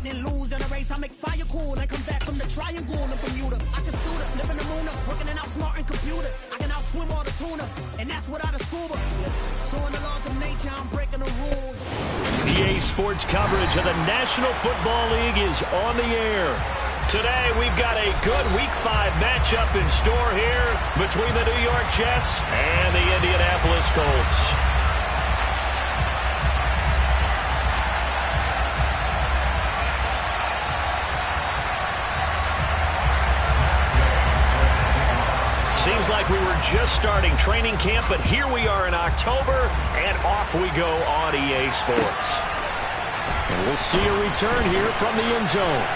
Then lose in a race, I make fire cool and come back from the triangle in Bermuda. I can suit up, live in the moon, working and outsmarting computers. I can outswim all the tuna, and that's without a scuba. So in the laws of nature, I'm breaking the rules. EA Sports coverage of the National Football League is on the air. Today, we've got a good Week 5 matchup in store here between the New York Jets and the Indianapolis Colts. Seems like we were just starting training camp, but here we are in October, and off we go on EA Sports. And we'll see a return here from the end zone.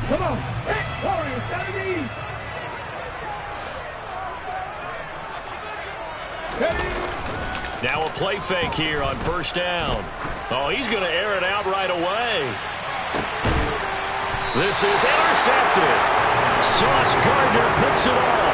Come on. Hey, Warriors, 70. Now a play fake here on first down. Oh, he's going to air it out right away. This is intercepted. Sauce Gardner picks it off.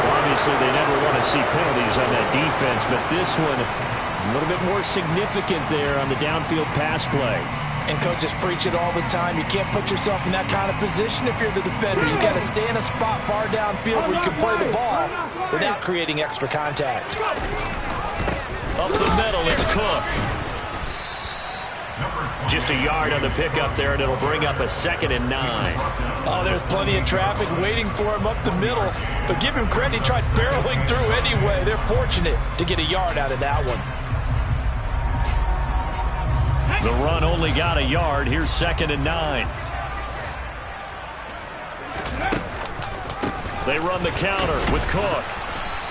Obviously, they never want to see penalties on that defense, but this one a little bit more significant there on the downfield pass play. And coaches preach it all the time. You can't put yourself in that kind of position if you're the defender. You've got to stay in a spot far downfield where you can play the ball without creating extra contact. Up the middle, it's Cook. Just a yard on the pickup there, and it'll bring up a 2nd and 9. Oh, there's plenty of traffic waiting for him up the middle. But give him credit, he tried barreling through anyway. They're fortunate to get a yard out of that one. The run only got a yard. Here's 2nd and 9. They run the counter with Cook.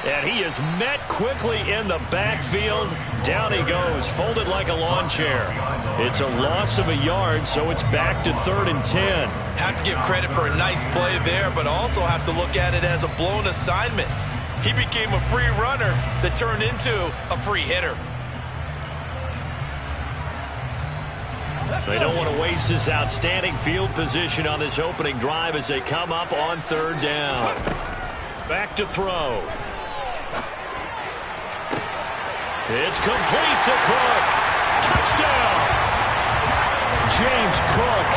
And he is met quickly in the backfield. Down he goes, folded like a lawn chair. It's a loss of a yard, so it's back to 3rd and 10. Have to give credit for a nice play there, but also have to look at it as a blown assignment. He became a free runner that turned into a free hitter. They don't want to waste this outstanding field position on this opening drive as they come up on 3rd down. Back to throw. It's complete to Cook. Touchdown! James Cook,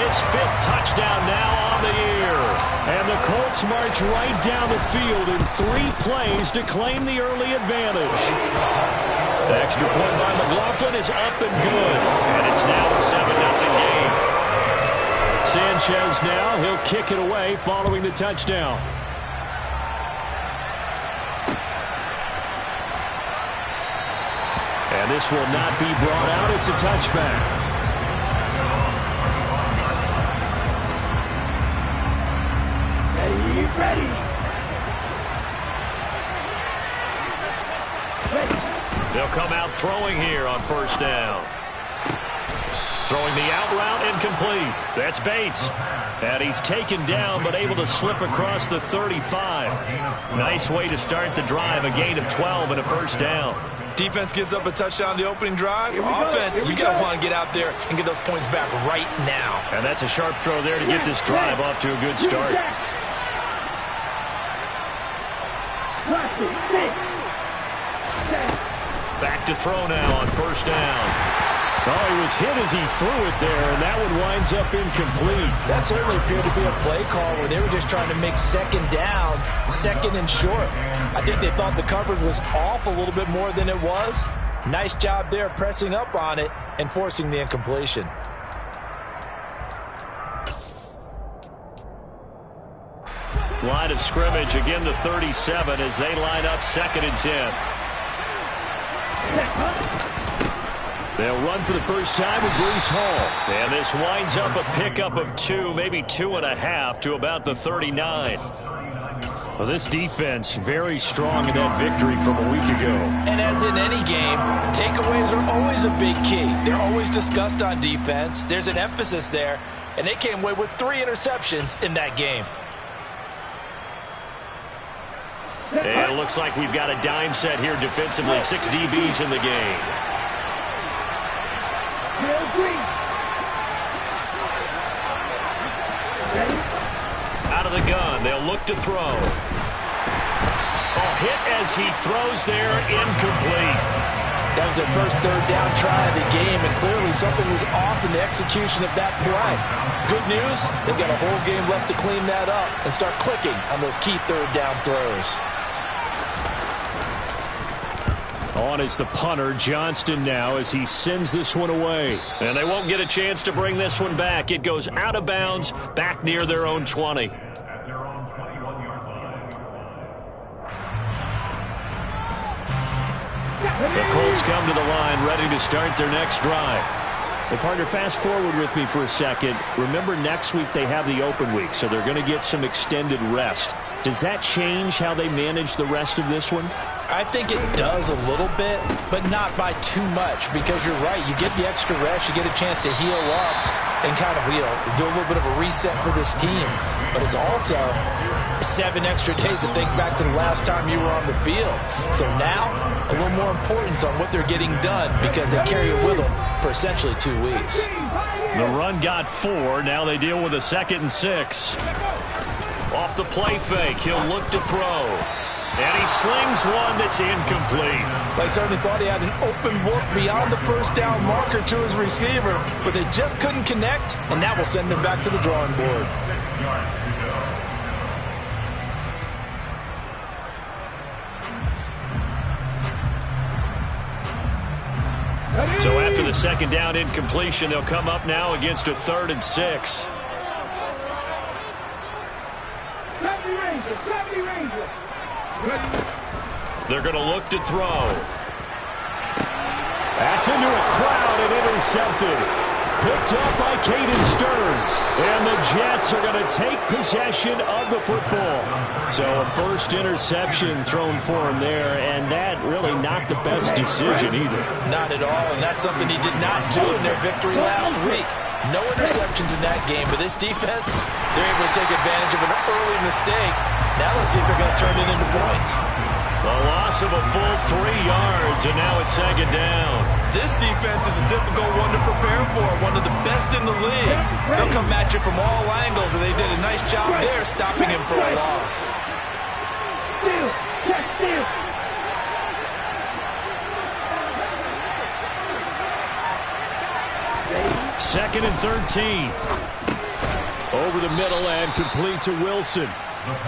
his 5th touchdown now on the year. And the Colts march right down the field in 3 plays to claim the early advantage. The extra point by McLaughlin is up and good. And it's now a 7-0 game. Sanchez now, he'll kick it away following the touchdown. And this will not be brought out. It's a touchback. Ready. They'll come out throwing here on first down. Throwing the out route, incomplete. That's Bates. And he's taken down, but able to slip across the 35. Nice way to start the drive. A gain of 12 and a first down. Defense gives up a touchdown on the opening drive. Offense, you got to want to get out there and get those points back right now. And that's a sharp throw there to get this drive off to a good start. Back to throw now on first down. Oh, he was hit as he threw it there, and that one winds up incomplete. That certainly appeared to be a play call where they were just trying to make 2nd down, 2nd and short. I think they thought the coverage was off a little bit more than it was. Nice job there pressing up on it and forcing the incompletion. Line of scrimmage, again the 37 as they line up 2nd and 10. They'll run for the first time with Breece Hall. And this winds up a pickup of 2, maybe 2.5 to about the 39. Well, this defense very strong in that victory from a week ago. And as in any game, takeaways are always a big key. They're always discussed on defense. There's an emphasis there, and they came away with 3 interceptions in that game. And it looks like we've got a dime set here defensively. 6 DBs in the game. Out of the gun, they'll look to throw. Hit as he throws there, incomplete. That was their first third down try of the game, and clearly something was off in the execution of that play. Good news, they've got a whole game left to clean that up and start clicking on those key third down throws. On is the punter, Johnston now, as he sends this one away. And they won't get a chance to bring this one back. It goes out of bounds, back near their own 20. The Colts come to the line, ready to start their next drive. Well, partner, fast forward with me for a second. Remember, next week they have the open week, so they're going to get some extended rest. Does that change how they manage the rest of this one? I think it does a little bit, but not by too much, because you're right. You get the extra rest, you get a chance to heal up and kind of do a little bit of a reset for this team. But it's also 7 extra days to think back to the last time you were on the field. So now, a little more importance on what they're getting done, because they carry it with them for essentially 2 weeks. The run got 4. Now they deal with a 2nd and 6. Off the play fake, he'll look to throw. And he slings one that's incomplete. They certainly thought he had an open look beyond the first down marker to his receiver, but they just couldn't connect, and that will send them back to the drawing board. So after the 2nd down incompletion, they'll come up now against a 3rd and 6. They're going to look to throw. That's into a crowd and intercepted. Picked up by Caden Stearns. And the Jets are going to take possession of the football. So a first interception thrown for him there, and that really not the best decision either. Not at all, and that's something he did not do in their victory last week. No interceptions in that game, but this defense, they're able to take advantage of an early mistake. Now let's see if they're going to turn it into points. A loss of a full 3 yards, and now it's 2nd down. This defense is a difficult one to prepare for, one of the best in the league. They'll come at you from all angles, and they did a nice job there stopping him for a loss. Second and 13. Over the middle and complete to Wilson.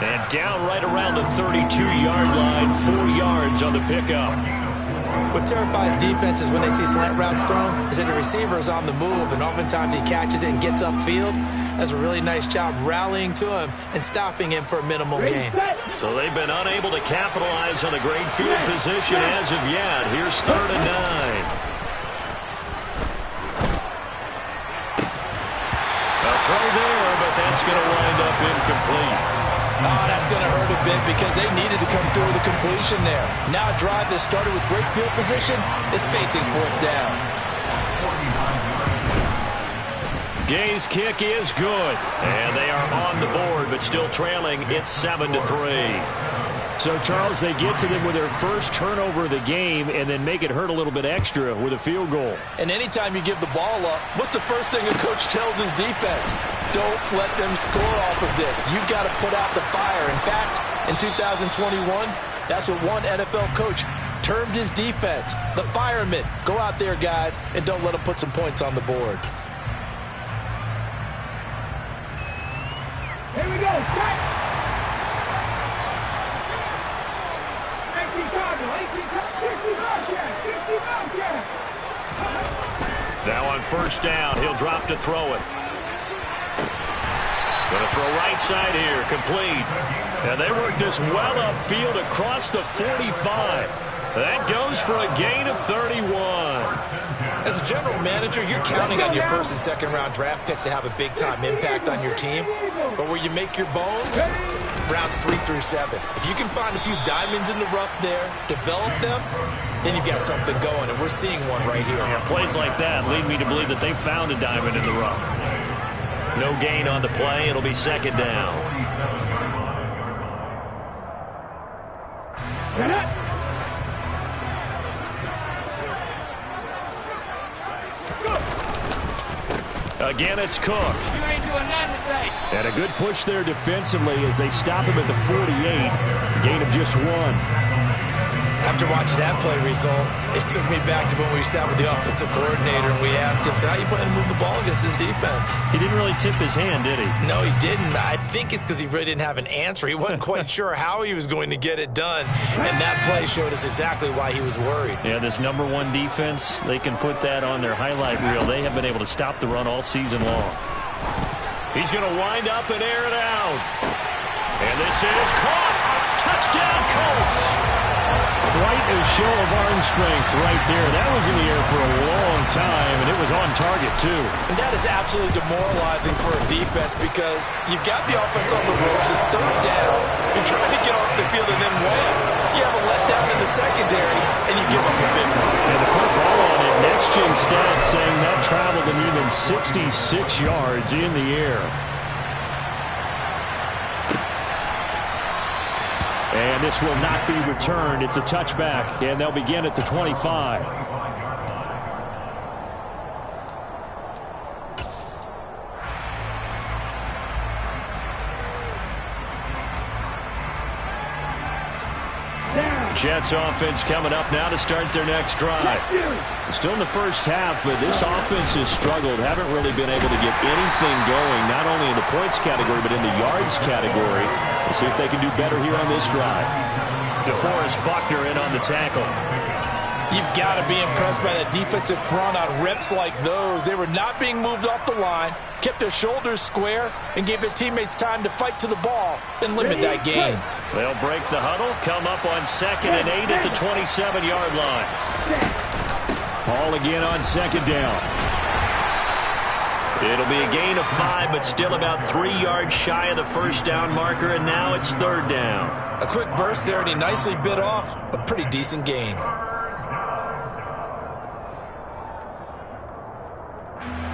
And down right around the 32-yard line, 4 yards on the pickup. What terrifies defenses when they see slant routes thrown is that the receiver is on the move, and oftentimes he catches it and gets upfield. Does a really nice job rallying to him and stopping him for a minimal gain. So they've been unable to capitalize on a great field position as of yet. Here's 3rd and 9. Throw there, but that's going to wind up incomplete. Oh, that's going to hurt a bit because they needed to come through with a completion there. Now a drive that started with great field position is facing 4th down. Gay's kick is good, and they are on the board, but still trailing. It's 7-3. So, Charles, they get to them with their first turnover of the game and then make it hurt a little bit extra with a field goal. And anytime you give the ball up, what's the first thing a coach tells his defense? Don't let them score off of this. You've got to put out the fire. In fact, in 2021, that's what one NFL coach termed his defense. The firemen. Go out there, guys, and don't let them put some points on the board. Here we go. Now on 1st down, he'll drop to throw it. Going to throw right side here, complete. And they work this well upfield across the 45. That goes for a gain of 31. As a general manager, you're counting on your 1st and 2nd round draft picks to have a big-time impact on your team. But where you make your bones, rounds 3 through 7. If you can find a few diamonds in the rough there, develop them, then you've got something going, and we're seeing one right here. Yeah, plays like that lead me to believe that they found a diamond in the rough. No gain on the play. It'll be 2nd down. Shut up. Again, it's Cook. You ain't doing nothing today. And a good push there defensively as they stop him at the 48. Gain of just 1. After watching that play result, it took me back to when we sat with the offensive coordinator and we asked him, so how you planning to move the ball against his defense? He didn't really tip his hand, did he? No, he didn't. I think it's because he really didn't have an answer. He wasn't quite sure how he was going to get it done, and that play showed us exactly why he was worried. Yeah, this #1 defense, they can put that on their highlight reel. They have been able to stop the run all season long. He's going to wind up and air it out. And this is caught. Touchdown, Colts. Quite a show of arm strength right there. That was in the air for a long time, and it was on target, too. And that is absolutely demoralizing for a defense because you've got the offense on the ropes. It's third down. You're trying to get off the field, and then wham, you have a letdown in the secondary, and you give up a big one. And to put ball on it, Next Gen Stats saying that traveled an even 66 yards in the air. And this will not be returned. It's a touchback, and they'll begin at the 25. Jets offense coming up now to start their next drive. Still in the first half, but this offense has struggled. Haven't really been able to get anything going, not only in the points category, but in the yards category. We'll see if they can do better here on this drive. DeForest Buckner in on the tackle. You've got to be impressed by that defensive front on reps like those. They were not being moved off the line, kept their shoulders square, and gave their teammates time to fight to the ball and limit that gain. They'll break the huddle, come up on 2nd and 8 at the 27-yard line. Ball again on 2nd down. It'll be a gain of 5, but still about 3 yards shy of the first down marker, and now it's 3rd down. A quick burst there, and he nicely bit off a pretty decent gain.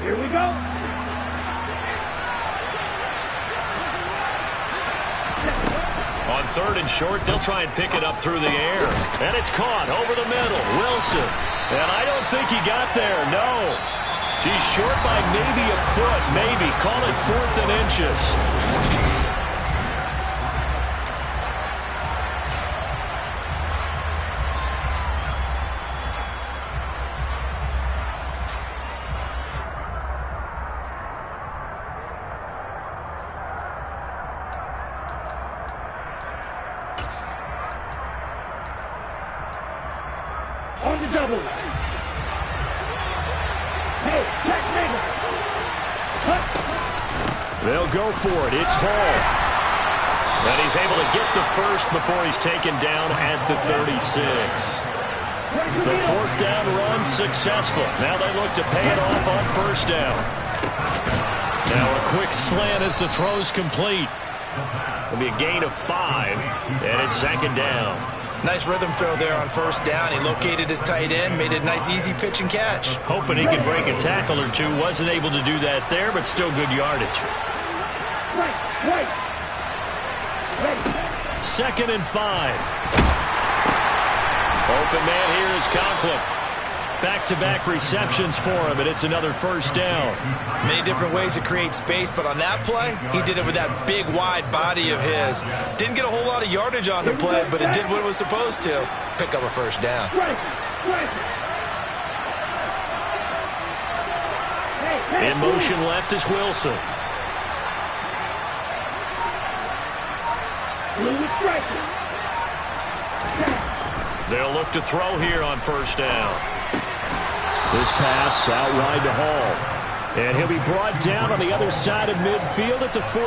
Here we go. On 3rd and short, they'll try and pick it up through the air. And it's caught over the middle. Wilson. And I don't think he got there. No. He's short by maybe a foot. Maybe. Call it 4th and inches. On the double. Hey, check nigga. They'll go for it. It's Hall. And he's able to get the first before he's taken down at the 36. The 4th down run successful. Now they look to pay it off on 1st down. Now a quick slant as the throw's complete. It'll be a gain of 5, and it's 2nd down. Nice rhythm throw there on 1st down. He located his tight end, made a nice easy pitch and catch. Hoping he could break a tackle or two. Wasn't able to do that there, but still good yardage. Right. 2nd and 5. Open man here is Conklin. Back-to-back receptions for him, and it's another 1st down. Many different ways to create space, but on that play, he did it with that big, wide body of his. Didn't get a whole lot of yardage on the play, but it did what it was supposed to. Pick up a 1st down. In motion left is Wilson. They'll look to throw here on 1st down. This pass out wide to Hall. And he'll be brought down on the other side of midfield at the 43.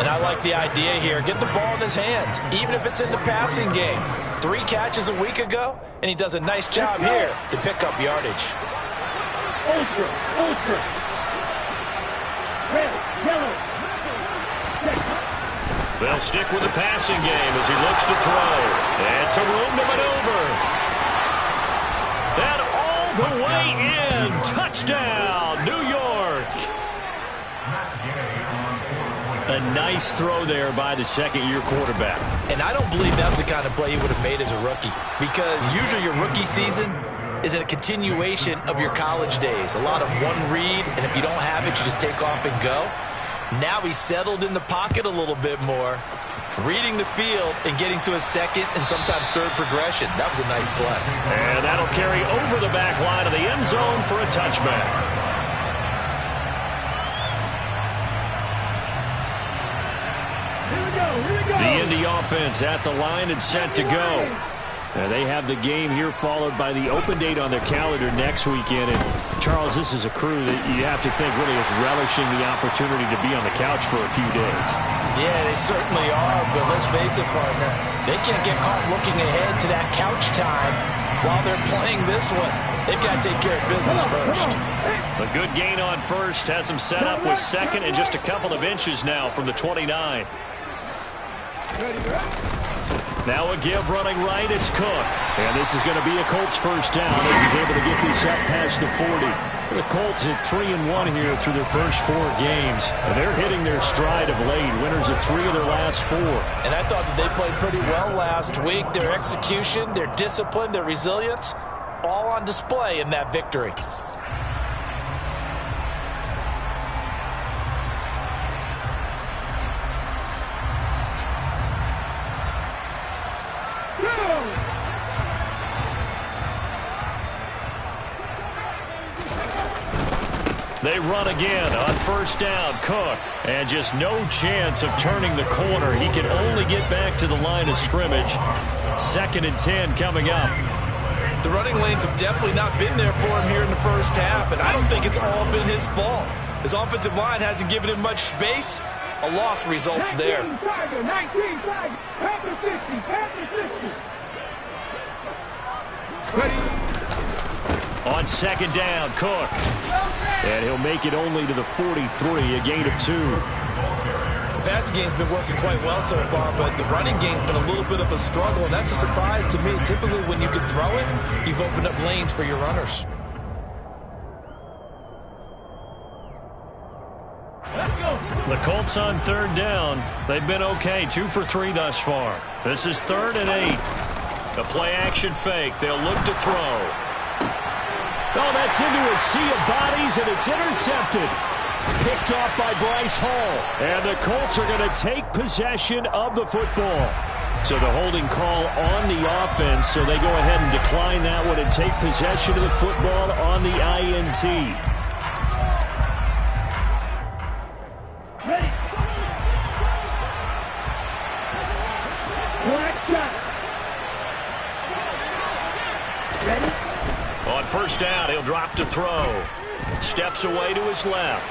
And I like the idea here. Get the ball in his hands, even if it's in the passing game. 3 catches a week ago, and he does a nice job here to pick up yardage. Ultra. Red, yellow. They'll stick with the passing game as he looks to throw. And some room to maneuver. And all the way in. Touchdown, New York. A a nice throw there by the second-year quarterback. And I don't believe that was the kind of play he would have made as a rookie, because usually your rookie season is a continuation of your college days. A lot of one read, and if you don't have it, you just take off and go. Now he's settled in the pocket a little bit more, reading the field and getting to a second and sometimes third progression. That was a nice play. And that'll carry over the back line of the end zone for a touchback. The Indy offense at the line and set to go. They have the game here followed by the open date on their calendar next weekend. And Charles, this is a crew that you have to think really is relishing the opportunity to be on the couch for a few days. Yeah, they certainly are, but let's face it, partner. They can't get caught looking ahead to that couch time while they're playing this one. They've got to take care of business first. A good gain on first has them set up with second and just a couple of inches now from the 29. Now a give running right, it's Cook. And this is going to be a Colts first down as he's able to get this up past the 40. The Colts at 3-1 here through their first 4 games. And they're hitting their stride of late. Winners of 3 of their last 4. And I thought that they played pretty well last week. Their execution, their discipline, their resilience, all on display in that victory. They run again on first down. Cook. And just no chance of turning the corner. He can only get back to the line of scrimmage. 2nd and 10 coming up. The running lanes have definitely not been there for him here in the first half, and I don't think it's all been his fault. His offensive line hasn't given him much space. A loss results there. 19, Panther 60, Panther 60. Ready. On 2nd down, Cook. And he'll make it only to the 43, a gain of 2. The passing game's been working quite well so far, but the running game's been a little bit of a struggle, and that's a surprise to me. Typically, when you can throw it, you've opened up lanes for your runners. The Colts on 3rd down. They've been okay, 2 for 3 thus far. This is 3rd and 8. The play-action fake. They'll look to throw. Oh, that's into a sea of bodies, and it's intercepted. Picked off by Bryce Hall. And the Colts are going to take possession of the football. So the holding call on the offense, so they go ahead and decline that one and take possession of the football on the INT. Ready. Black shot. Ready. On first down, he'll drop to throw. Steps away to his left.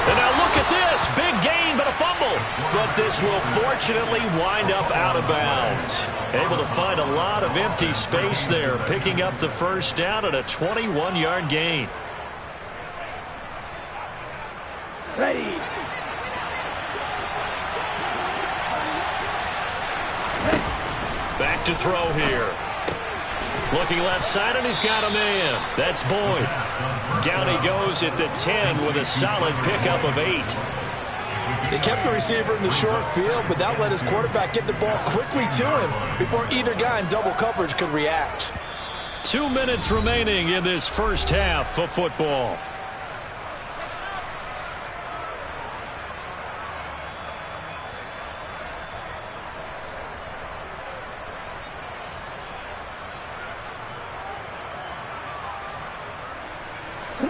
And now look at this. Big gain, but a fumble. But this will fortunately wind up out of bounds. Able to find a lot of empty space there, picking up the first down at a 21-yard gain. Ready. Back to throw here. Looking left side, and he's got a man. That's Boyd. Down he goes at the 10 with a solid pickup of 8. They kept the receiver in the short field, but that let his quarterback get the ball quickly to him before either guy in double coverage could react. 2 minutes remaining in this first half of football.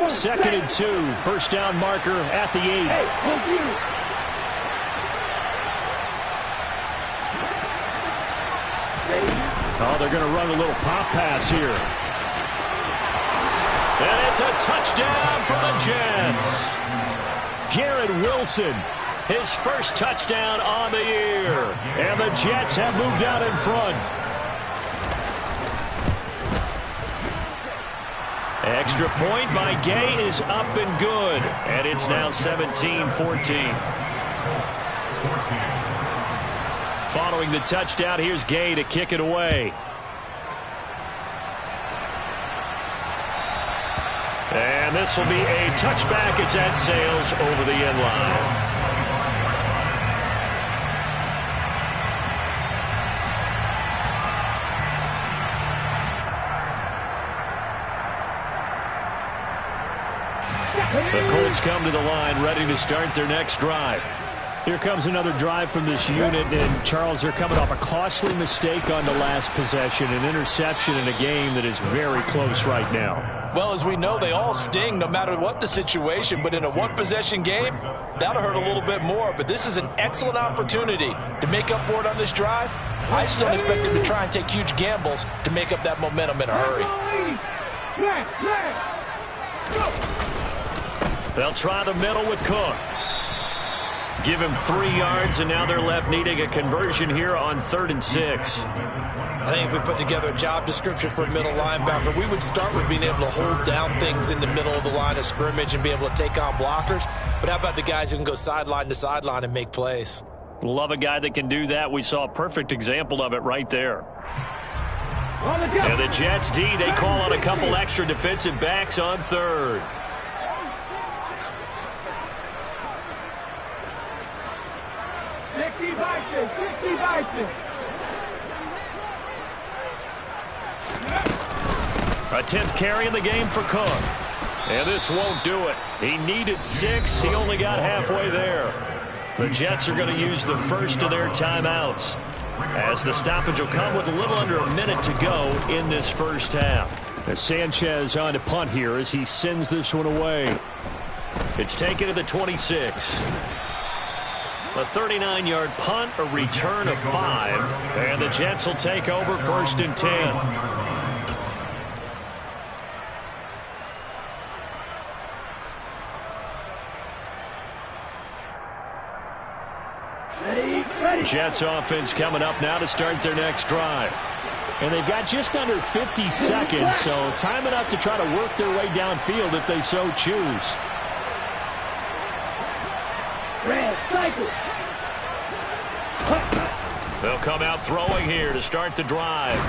Second and 2, first down marker at the 8. Hey, hold you. Oh, they're going to run a little pop pass here. And it's a touchdown for the Jets. Garrett Wilson, his first touchdown on the year. And the Jets have moved out in front. Extra point by Gay is up and good. And it's now 17-14. Following the touchdown, here's Gay to kick it away. And this will be a touchback as that sails over the end line. The Colts come to the line, ready to start their next drive. Here comes another drive from this unit, and Charles, they're coming off a costly mistake on the last possession, an interception in a game that is very close right now. Well, as we know, they all sting no matter what the situation, but in a one-possession game, that'll hurt a little bit more. But this is an excellent opportunity to make up for it on this drive. I just don't expect them to try and take huge gambles to make up that momentum in a hurry. They'll try the middle with Cook. Give him 3 yards, and now they're left needing a conversion here on 3rd and 6. I think if we put together a job description for a middle linebacker, we would start with being able to hold down things in the middle of the line of scrimmage and be able to take on blockers. But how about the guys who can go sideline to sideline and make plays? Love a guy that can do that. We saw a perfect example of it right there. And the Jets D, they call on a couple extra defensive backs on 3rd. A 10th carry in the game for Cook. And this won't do it. He needed 6. He only got halfway there. The Jets are going to use the first of their timeouts, as the stoppage will come with a little under a minute to go in this first half. As Sanchez on to punt here as he sends this one away. It's taken to the 26. A 39-yard punt, a return of 5, and the Jets will take over 1st and 10. Jets offense coming up now to start their next drive. And they've got just under 50 seconds, so time enough to try to work their way downfield if they so choose. They'll come out throwing here to start the drive.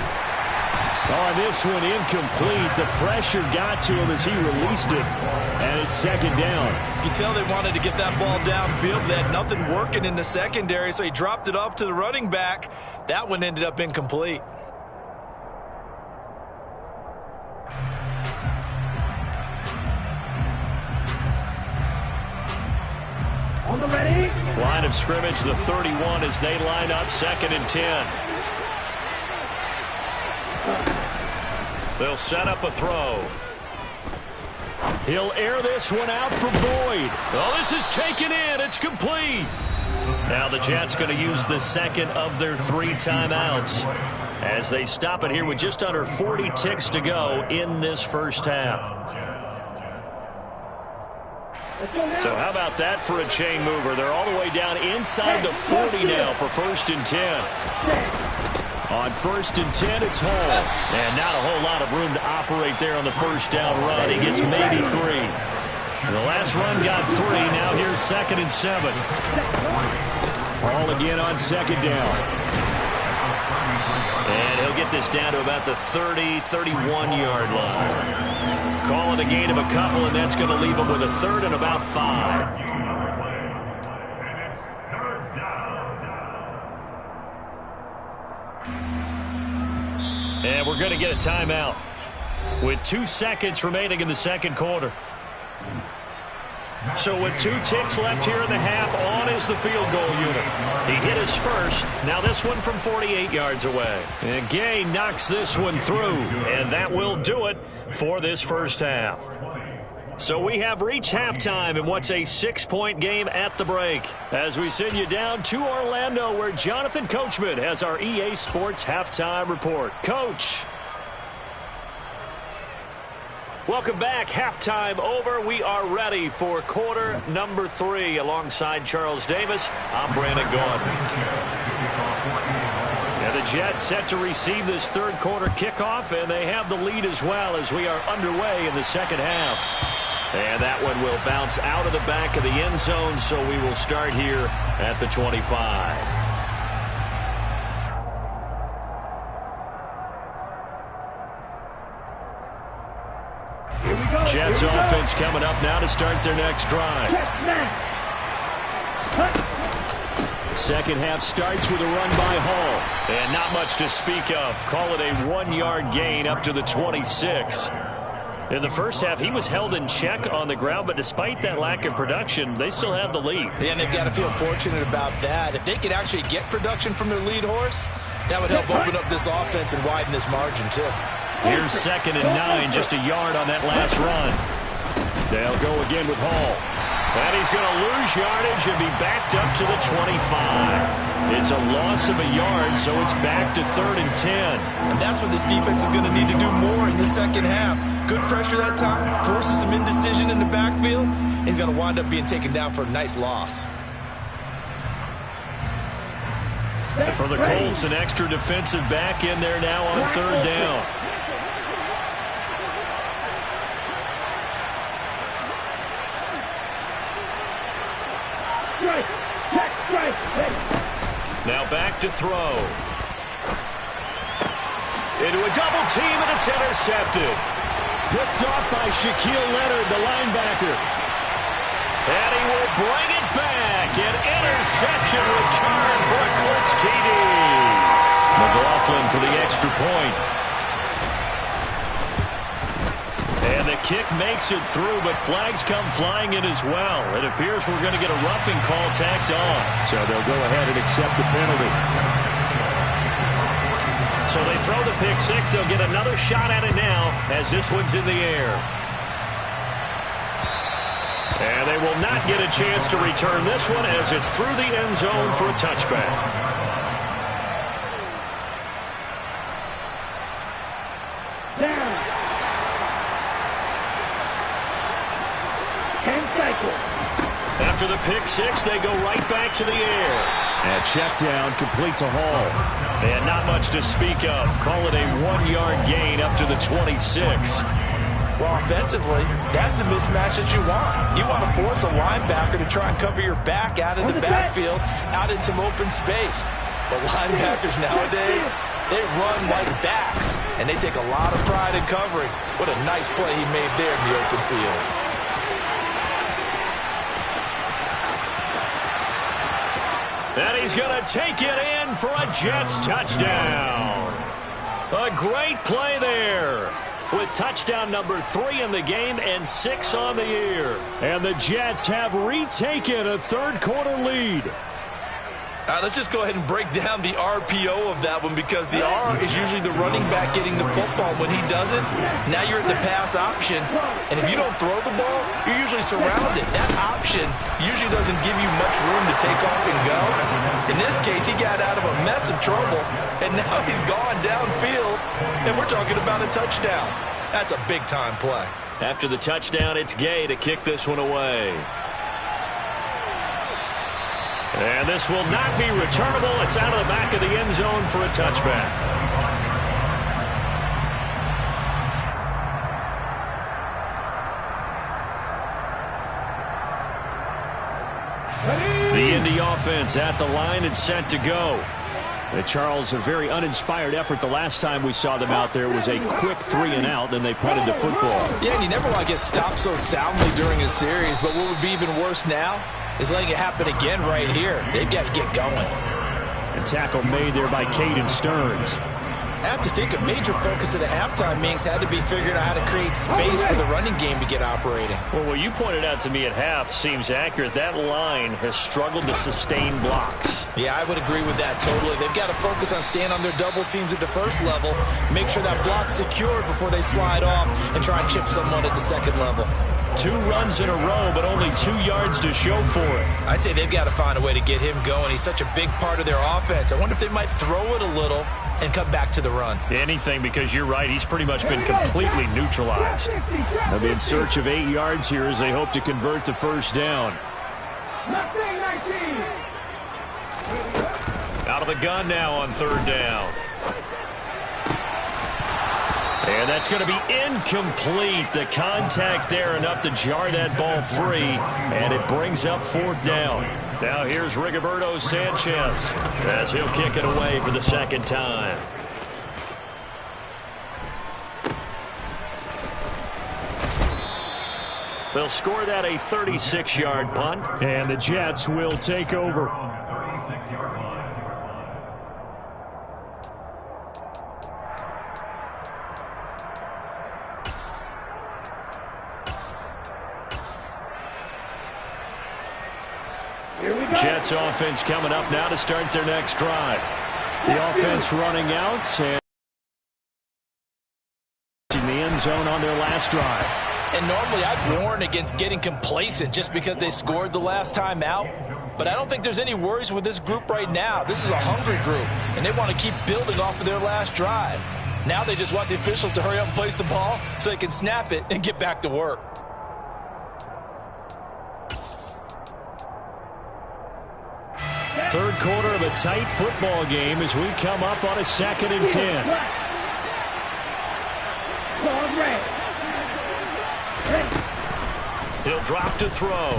Oh, this one incomplete. The pressure got to him as he released it, and it's 2nd down. You can tell they wanted to get that ball downfield. They had nothing working in the secondary, so he dropped it off to the running back. That one ended up incomplete. On the ready. Line of scrimmage, the 31 as they line up 2nd and 10. They'll set up a throw. He'll air this one out for Boyd. Oh, this is taken in. It's complete. Now the Jets going to use the 2nd of their 3 timeouts as they stop it here with just under 40 ticks to go in this first half. So how about that for a chain mover? They're all the way down inside the 40 now for 1st and 10. On 1st and 10, it's Hall. And not a whole lot of room to operate there on the first down run. He gets maybe 3. The last run got 3. Now here's 2nd and 7. Hall again on 2nd down. And he'll get this down to about the 30, 31-yard line. Call it a gain of a couple, and that's going to leave him with a 3rd and about 5. And we're going to get a timeout with 2 seconds remaining in the 2nd quarter. So with 2 ticks left here in the half, on is the field goal unit. He hit his first. Now this one from 48 yards away. And Gay knocks this one through. And that will do it for this first half. So we have reached halftime in what's a 6-point game at the break, as we send you down to Orlando, where Jonathan Coachman has our EA Sports Halftime Report. Coach. Welcome back. Halftime over. We are ready for quarter number 3. Alongside Charles Davis, I'm Brandon Gaudin. And the Jets set to receive this 3rd quarter kickoff, and they have the lead as well as we are underway in the 2nd half. And that one will bounce out of the back of the end zone, so we will start here at the 25. Jets offense coming up now to start their next drive. Second half starts with a run by Hall. And not much to speak of. Call it a 1-yard gain up to the 26. In the first half, he was held in check on the ground, but despite that lack of production, they still have the lead. Yeah, and they've got to feel fortunate about that. If they could actually get production from their lead horse, that would help open up this offense and widen this margin, too. Here's 2nd and 9, just a yard on that last run. They'll go again with Hall. And he's going to lose yardage and be backed up to the 25. It's a loss of a yard, so it's back to 3rd and 10. And that's what this defense is going to need to do more in the second half. Good pressure that time, forces some indecision in the backfield. He's going to wind up being taken down for a nice loss. And for the Colts, an extra defensive back in there now on 3rd down. Now back to throw. Into a double team, and it's intercepted. Picked off by Shaquille Leonard, the linebacker. And he will bring it back. An interception return for a Colts TD. McLaughlin for the extra point. And the kick makes it through, but flags come flying in as well. It appears we're going to get a roughing call tacked on. So they'll go ahead and accept the penalty. So they throw the pick six. They'll get another shot at it now as this one's in the air. And they will not get a chance to return this one as it's through the end zone for a touchback. After the pick six, they go right back to the air. And check down, complete to Hall. And not much to speak of. Call it a 1-yard gain up to the 26. Well, offensively, that's the mismatch that you want. You want to force a linebacker to try and cover your back out of the backfield, out in some open space. But linebackers nowadays, they run like backs, and they take a lot of pride in covering. What a nice play he made there in the open field. And he's going to take it in for a Jets touchdown. A great play there with touchdown number 3 in the game and 6 on the year. And the Jets have retaken a third-quarter lead. Let's just go ahead and break down the RPO of that one, because the R is usually the running back getting the football. When he doesn't, now you're at the pass option. And if you don't throw the ball, you're usually surrounded. That option usually doesn't give you much room to take off and go. In this case, he got out of a mess of trouble, and now he's gone downfield, and we're talking about a touchdown. That's a big-time play. After the touchdown, it's Gay to kick this one away. And this will not be returnable. It's out of the back of the end zone for a touchback. The Indy offense at the line and set to go. Charles, a very uninspired effort the last time we saw them out there. Was a quick 3-and-out, then they punted the football. Yeah, and you never want to get stopped so soundly during a series, but what would be even worse now is letting it happen again right here. They've got to get going. A tackle made there by Caden Stearns. I have to think a major focus of the halftime meetings had to be figuring out how to create space for the running game to get operating. Well, what you pointed out to me at half seems accurate. That line has struggled to sustain blocks. Yeah, I would agree with that totally. They've got to focus on staying on their double teams at the first level, make sure that block's secured before they slide off and try and chip someone at the second level. 2 runs in a row, but only 2 yards to show for it. I'd say they've got to find a way to get him going. He's such a big part of their offense. I wonder if they might throw it a little and come back to the run. Anything, because you're right. He's pretty much been completely neutralized. They'll be in search of 8 yards here as they hope to convert the first down. Out of the gun now on 3rd down. And that's going to be incomplete. The contact there enough to jar that ball free, and it brings up 4th down. Now here's Rigoberto Sanchez as he'll kick it away for the second time. They'll score that a 36-yard punt. And the Jets will take over. Jets offense coming up now to start their next drive. The offense running out and in the end zone on their last drive. And normally I'd warn against getting complacent just because they scored the last time out. But I don't think there's any worries with this group right now. This is a hungry group, and they want to keep building off of their last drive. Now they just want the officials to hurry up and place the ball so they can snap it and get back to work. Third quarter of a tight football game as we come up on a 2nd and 10. He'll drop to throw.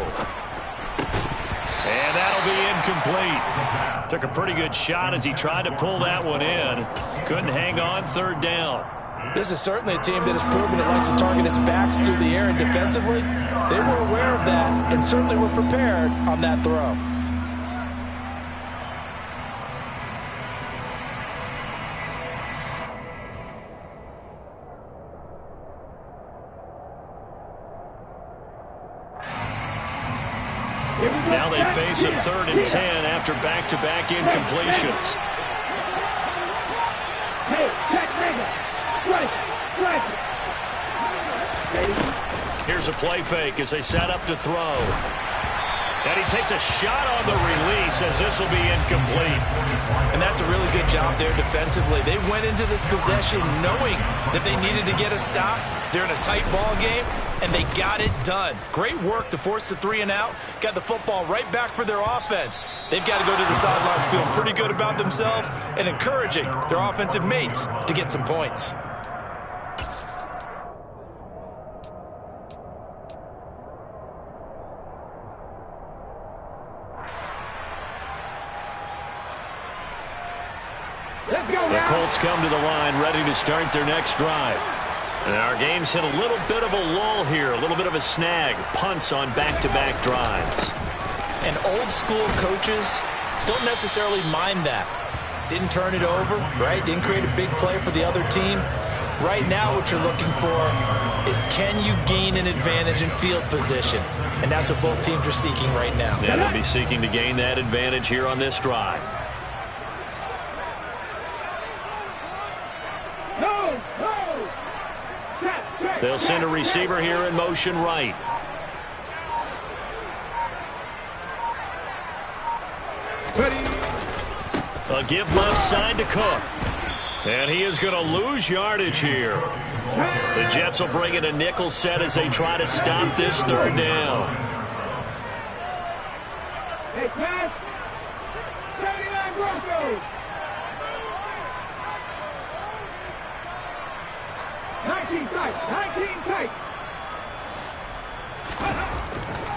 And that'll be incomplete. Took a pretty good shot as he tried to pull that one in. Couldn't hang on 3rd down. This is certainly a team that has proven it likes to target its backs through the air and defensively. They were aware of that and certainly were prepared on that throw. Now they face a 3rd and 10 after back-to-back incompletions. Here's a play fake as they set up to throw. And he takes a shot on the release as this will be incomplete. And that's a really good job there defensively. They went into this possession knowing that they needed to get a stop. They're in a tight ball game, and they got it done. Great work to force the 3 and out. Got the football right back for their offense. They've got to go to the sidelines feeling pretty good about themselves and encouraging their offensive mates to get some points. The Colts come to the line ready to start their next drive. And our game's hit a little bit of a lull here, a little bit of a snag. Punts on back-to-back drives. And old school coaches don't necessarily mind that. Didn't turn it over, right? Didn't create a big play for the other team. Right now what you're looking for is can you gain an advantage in field position? And that's what both teams are seeking right now. Yeah, they'll be seeking to gain that advantage here on this drive. They'll send a receiver here in motion right. A give left side to Cook. And he is going to lose yardage here. The Jets will bring in a nickel set as they try to stop this 3rd down. Hey, pass. 79 Broncos. 19 tight.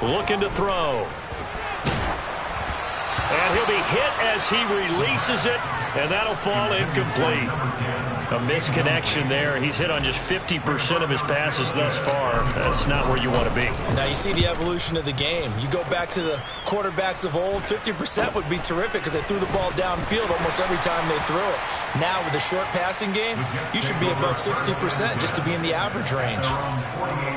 Looking to throw. And he'll be hit as he releases it, and that'll fall incomplete. A misconnection there. He's hit on just 50% of his passes thus far. That's not where you want to be. Now you see the evolution of the game. You go back to the quarterbacks of old, 50% would be terrific because they threw the ball downfield almost every time they threw it. Now with the short passing game, you should be above 60% just to be in the average range.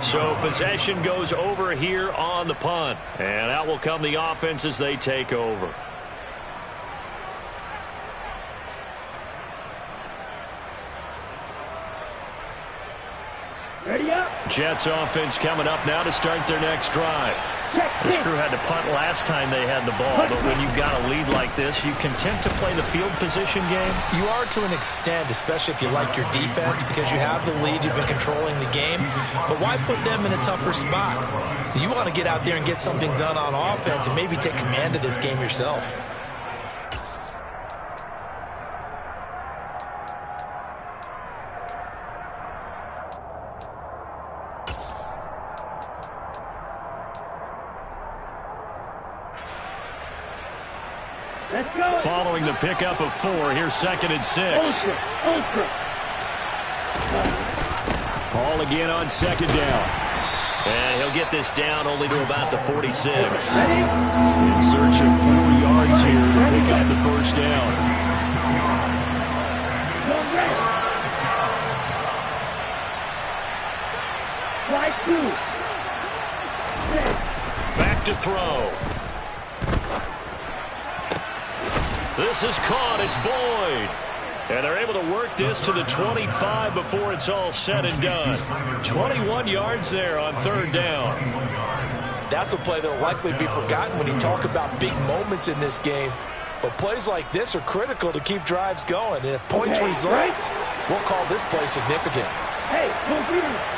So possession goes over here on the punt. And out will come the offense as they take over. Ready up. Jets offense coming up now to start their next drive. This crew had to punt last time they had the ball, but when you've got a lead like this, you content to play the field position game? You are to an extent, especially if you like your defense, because you have the lead, you've been controlling the game. But why put them in a tougher spot? You want to get out there and get something done on offense and maybe take command of this game yourself. Following the pickup of 4, here's 2nd and 6. Ultra. Ball again on 2nd down. And he'll get this down only to about the 46. In search of 4 yards here to pick up the first down. Back to throw. This is caught. It's Boyd. And they're able to work this to the 25 before it's all said and done. 21 yards there on third down. That's a play that will likely be forgotten when you talk about big moments in this game. But plays like this are critical to keep drives going. And if points result, we'll call this play significant. Hey, computer.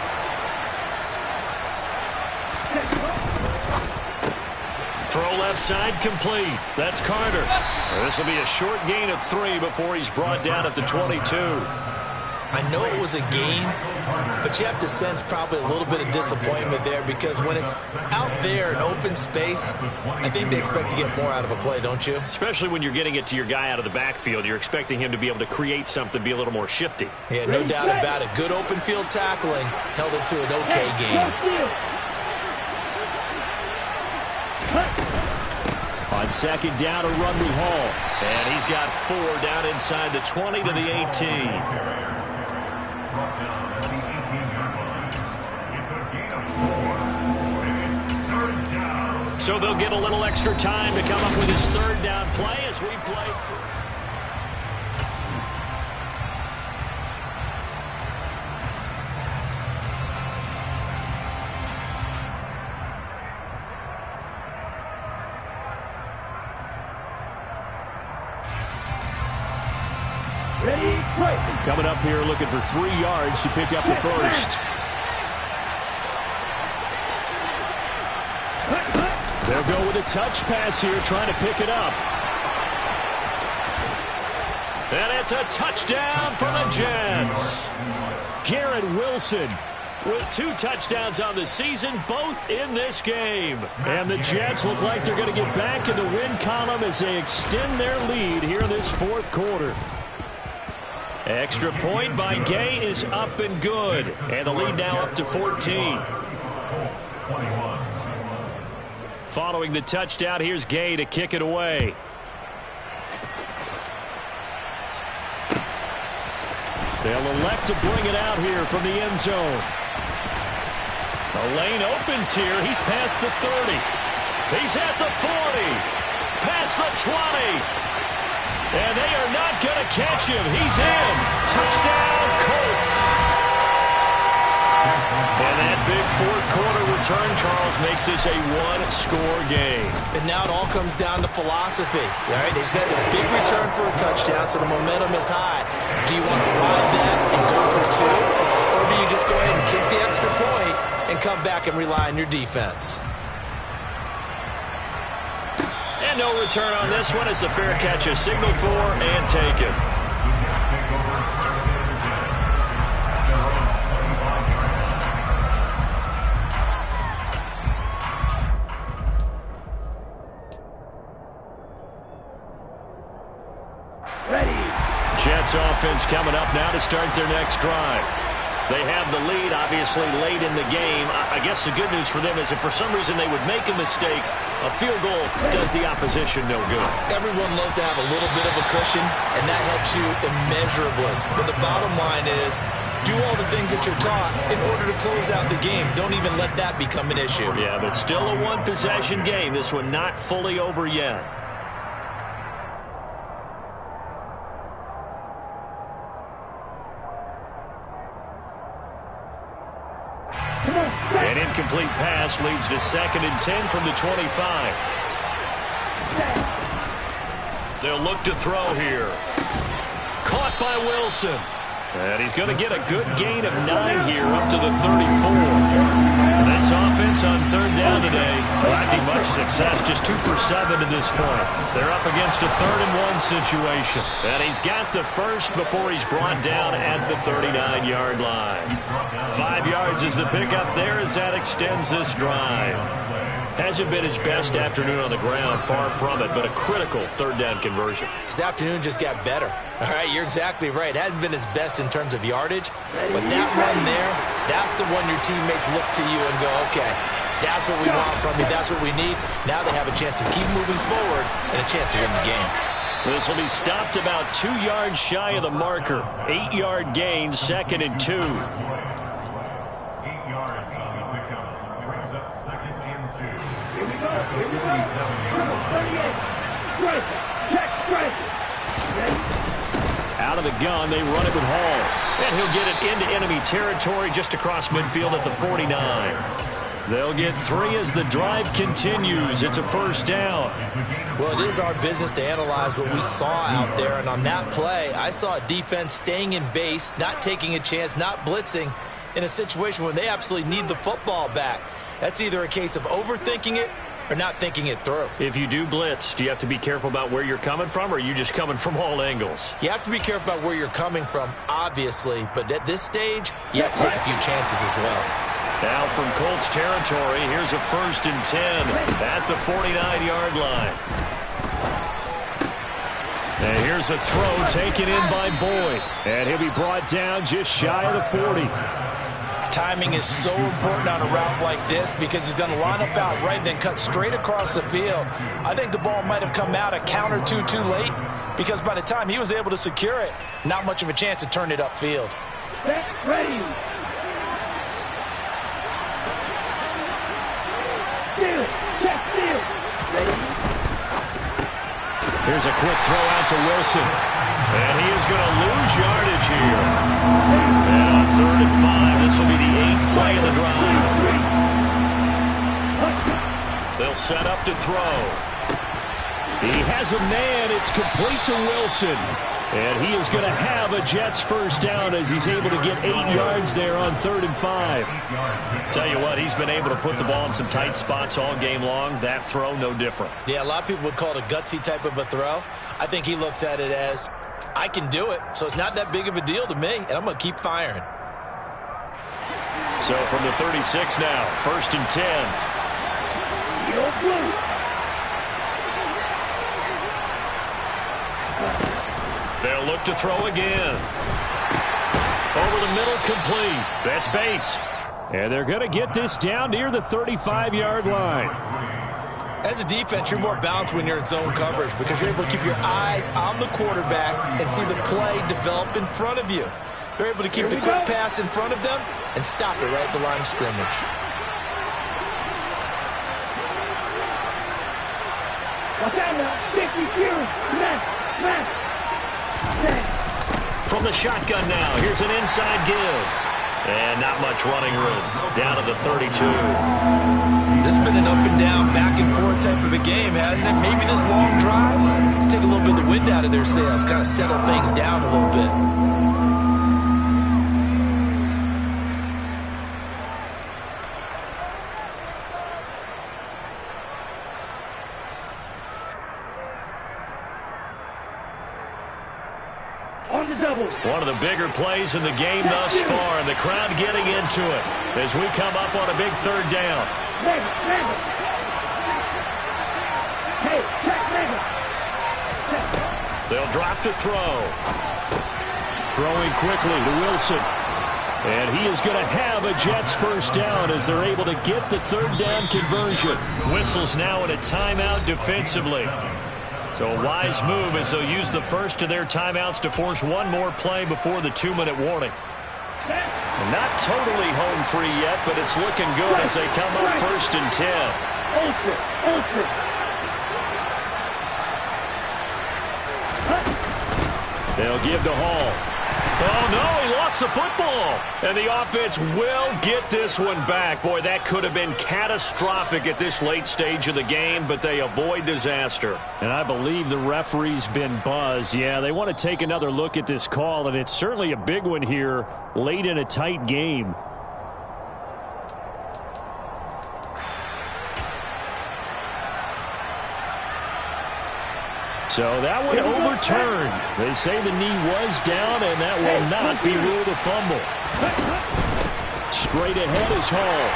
Throw left side complete. That's Carter. This will be a short gain of 3 before he's brought down at the 22. I know it was a game, but you have to sense probably a little bit of disappointment there because when it's out there in open space, I think they expect to get more out of a play, don't you? Especially when you're getting it to your guy out of the backfield. You're expecting him to be able to create something, be a little more shifty. Yeah, no doubt about it. Good open field tackling held it to an okay game. On second down, a run with Hall. And he's got 4 down inside the 20 to the 18. So they'll get a little extra time to come up with his third down play as we play through. Coming up here looking for 3 yards to pick up the first. They'll go with a touch pass here, trying to pick it up. And it's a touchdown for the Jets. Garrett Wilson with 2 touchdowns on the season, both in this game. And the Jets look like they're going to get back in the win column as they extend their lead here in this fourth quarter. Extra point by Gay is up and good. And the lead now up to 14. Following the touchdown, here's Gay to kick it away. They'll elect to bring it out here from the end zone. The lane opens here. He's past the 30. He's at the 40. Past the 20. And they are not going to catch him. He's in. Touchdown, Colts. And that big fourth quarter return, Charles, makes this a 1-score game. And now it all comes down to philosophy. All right, they just had a big return for a touchdown, so the momentum is high. Do you want to ride that and go for 2? Or do you just go ahead and kick the extra point and come back and rely on your defense? And no return on this one as the fair catch is signaled for and taken. Jets offense coming up now to start their next drive. They have the lead, obviously, late in the game. I guess the good news for them is if for some reason they would make a mistake, a field goal does the opposition no good. Everyone loves to have a little bit of a cushion, and that helps you immeasurably. But the bottom line is, do all the things that you're taught in order to close out the game. Don't even let that become an issue. Yeah, but still a one-possession game. This one not fully over yet. An incomplete pass leads to 2nd and 10 from the 25. They'll look to throw here. Caught by Wilson. And he's going to get a good gain of 9 here up to the 34. This offense on third down today lacking much success, just 2 for 7 to this point. They're up against a 3rd and 1 situation. And he's got the first before he's brought down at the 39-yard line. 5 yards is the pickup there as that extends this drive. Hasn't been his best afternoon on the ground, far from it, but a critical third down conversion. His afternoon just got better. All right, you're exactly right. It hasn't been his best in terms of yardage, but that run there, that's the one your teammates look to you and go, okay, that's what we want from you. That's what we need. Now they have a chance to keep moving forward and a chance to win the game. This will be stopped about 2 yards shy of the marker. 8-yard gain, 2nd and 2. Out of the gun, they run it with Hall. And he'll get it into enemy territory just across midfield at the 49. They'll get 3 as the drive continues. It's a first down. Well, it is our business to analyze what we saw out there. And on that play, I saw a defense staying in base, not taking a chance, not blitzing in a situation where they absolutely need the football back. That's either a case of overthinking it or not thinking it through. If you do blitz, do you have to be careful about where you're coming from, or are you just coming from all angles? You have to be careful about where you're coming from, obviously, but at this stage, you have to take a few chances as well. Now from Colts territory, here's a 1st and 10 at the 49-yard line. And here's a throw taken in by Boyd, and he'll be brought down just shy of the 40. Timing is so important on a route like this because he's going to line up out right, then cut straight across the field. I think the ball might have come out a count or two too late because by the time he was able to secure it, not much of a chance to turn it upfield. Set, ready. Steal, check, steal. Ready. Here's a quick throw out to Wilson. And he is going to lose yardage here. And on 3rd and 5, this will be the 8th play of the drive. They'll set up to throw. He has a man. It's complete to Wilson. And he is going to have a Jets first down as he's able to get 8 yards there on 3rd and 5. Tell you what, he's been able to put the ball in some tight spots all game long. That throw, no different. Yeah, a lot of people would call it a gutsy type of a throw. I think he looks at it as, I can do it, so it's not that big of a deal to me, and I'm going to keep firing. So from the 36 now, 1st and 10. They'll look to throw again. Over the middle, complete. That's Bates. And they're going to get this down near the 35-yard line. As a defense, you're more balanced when you're in zone coverage because you're able to keep your eyes on the quarterback and see the play develop in front of you. They're able to keep the quick pass in front of them and stop it right at the line of scrimmage. Watch out now. 50 left, left. From the shotgun now, here's an inside give. And not much running room. Down to the 32. This has been an up and down, back and forth type of a game, hasn't it? Maybe this long drive take a little bit of the wind out of their sails, kind of settle things down a little bit. One of the bigger plays in the game thus far, and the crowd getting into it as we come up on a big 3rd down. They'll drop to throw. Throwing quickly to Wilson. And he is going to have a Jets first down as they're able to get the 3rd down conversion. Whistles now in a timeout defensively. So a wise move as they'll use the first of their timeouts to force one more play before the 2-minute warning. And not totally home free yet, but it's looking good as they come up 1st and 10. They'll give to Hall. Oh, no, he lost the football. And the offense will get this one back. Boy, that could have been catastrophic at this late stage of the game, but they avoid disaster. And I believe the referee's been buzzed. Yeah, they want to take another look at this call, and it's certainly a big one here late in a tight game. So that one overturned. They say the knee was down, and that will not be ruled a fumble. Straight ahead is Hall.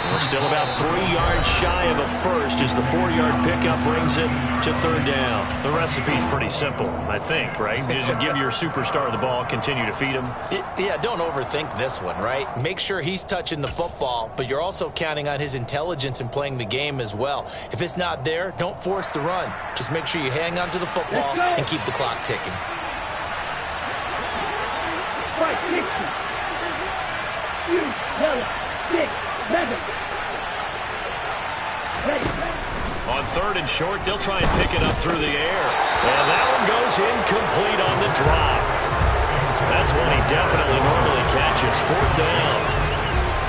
Well, still about 3 yards shy of a first as the 4-yard pickup brings it to third down. The recipe's pretty simple, I think, right? You just give your superstar the ball, continue to feed him. Yeah, don't overthink this one, right? Make sure he's touching the football, but you're also counting on his intelligence in playing the game as well. If it's not there, don't force the run. Just make sure you hang on to the football and keep the clock ticking. Right, 60. Use yellow. 6, 7. Ready. On third and short, they'll try and pick it up through the air. And that one goes incomplete on the drop. That's one he definitely normally catches. Fourth down.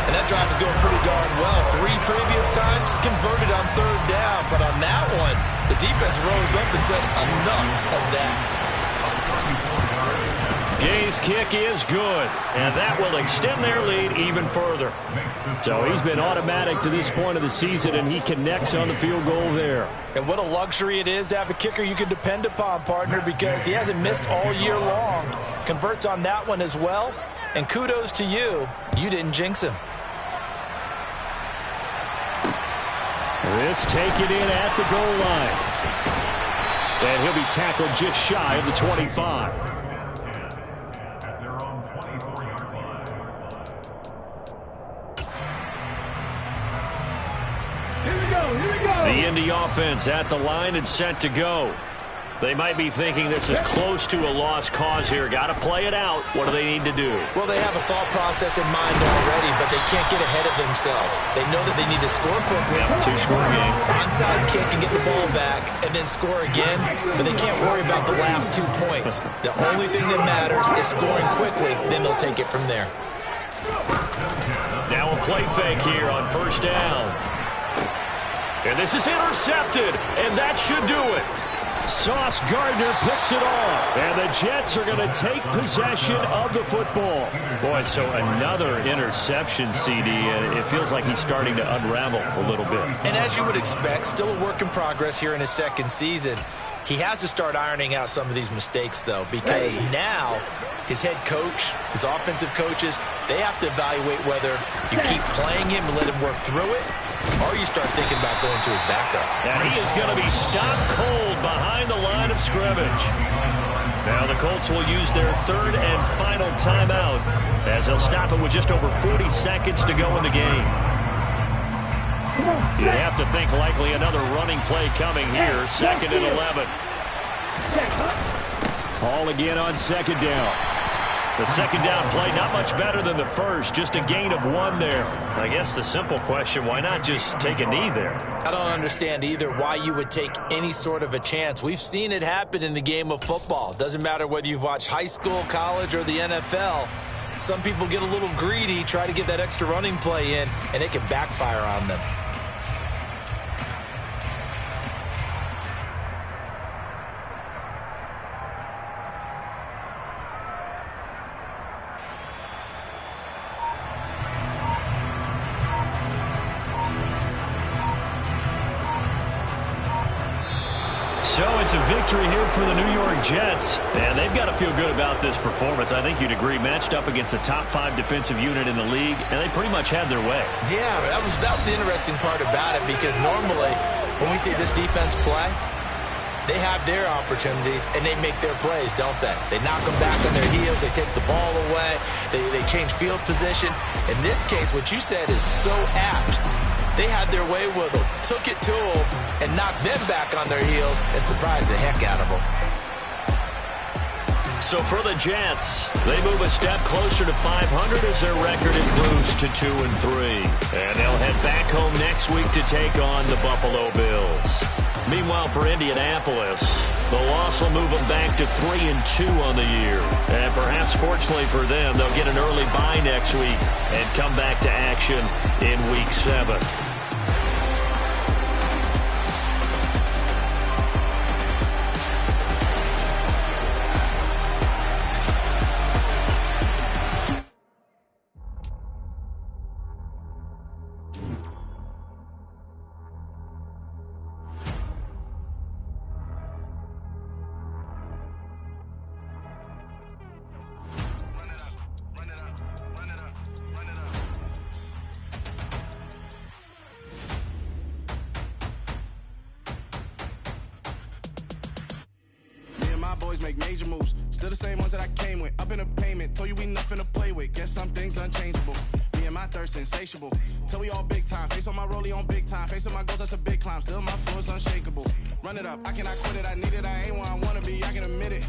And that drive is going pretty darn well. 3 previous times, converted on third down. But on that one, the defense rose up and said, enough of that. Gay's kick is good, and that will extend their lead even further. So he's been automatic to this point of the season, and he connects on the field goal there. And what a luxury it is to have a kicker you can depend upon, partner, because he hasn't missed all year long. Converts on that one as well, and kudos to you. You didn't jinx him. This taken in at the goal line. And he'll be tackled just shy of the 25. The Indy offense at the line and set to go. They might be thinking this is close to a lost cause here. Got to play it out. What do they need to do? Well, they have a thought process in mind already, but they can't get ahead of themselves. They know that they need to score quickly. Yep, 2-score game. Onside kick and get the ball back, and then score again. But they can't worry about the last 2 points. The only thing that matters is scoring quickly. Then they'll take it from there. Now a play fake here on first down. And this is intercepted, and that should do it. Sauce Gardner picks it off, and the Jets are going to take possession of the football. Boy, so another interception, CD, and it feels like he's starting to unravel a little bit. And as you would expect, still a work in progress here in his second season. He has to start ironing out some of these mistakes, though, because now his head coach, his offensive coaches, they have to evaluate whether you keep playing him and let him work through it, or you start thinking about going to his backup. And he is going to be stopped cold behind the line of scrimmage. Now the Colts will use their third and final timeout as they'll stop it with just over 40 seconds to go in the game. You have to think likely another running play coming here. 2nd and 11. Ball again on 2nd down. The 2nd down play not much better than the first, just a gain of 1 there. I guess the simple question, why not just take a knee there? I don't understand either why you would take any sort of a chance. We've seen it happen in the game of football. Doesn't matter whether you've watched high school, college, or the NFL. Some people get a little greedy, try to get that extra running play in, and it can backfire on them. So it's a victory here for the New York Jets, and they've got to feel good about this performance. I think you'd agree, matched up against a top 5 defensive unit in the league, and they pretty much had their way. Yeah, that was the interesting part about it, because normally when we see this defense play, they have their opportunities and they make their plays, don't they? They knock them back on their heels, they take the ball away, they change field position. In this case, what you said is so apt. They had their way with them, took it to them, and knocked them back on their heels and surprised the heck out of them. So for the Jets, they move a step closer to 500 as their record improves to 2-3. And they'll head back home next week to take on the Buffalo Bills. Meanwhile, for Indianapolis, the loss will move them back to 3-2 on the year. And perhaps fortunately for them, they'll get an early bye next week and come back to action in Week 7. always make major moves. Still the same ones that I came with. Up in a payment, told you we nothing to play with. Guess some things unchangeable. Me and my thirst insatiable. Till we all big time. Face on my rollie on big time. Face on my goals, that's a big climb. Still my flow is unshakable. Run it up, I cannot quit it. I need it, I ain't where I wanna be, I can admit it.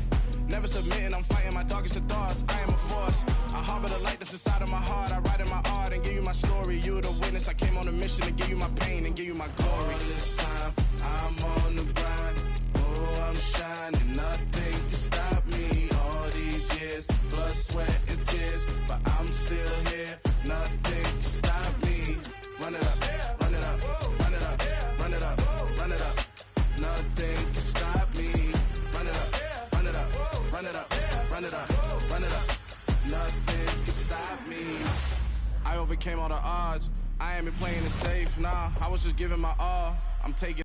Never submitting, I'm fighting my darkest of thoughts. I am a force. I harbor the light that's inside of my heart. I write in my art and give you my story. You the witness. I came on a mission to give you my pain and give you my glory. All this time, I'm on the grind. Oh, I'm shining. Nothing can stop me. All these years, blood, sweat, and tears. But I'm still here. Nothing can stop me. Run it up, run it up, run it up, run it up, run it up. Nothing can stop me. Run it up, run it up, run it up, run it up, run it up. Nothing can stop me. I overcame all the odds. I ain't been playing it safe, nah. I was just giving my all. I'm taking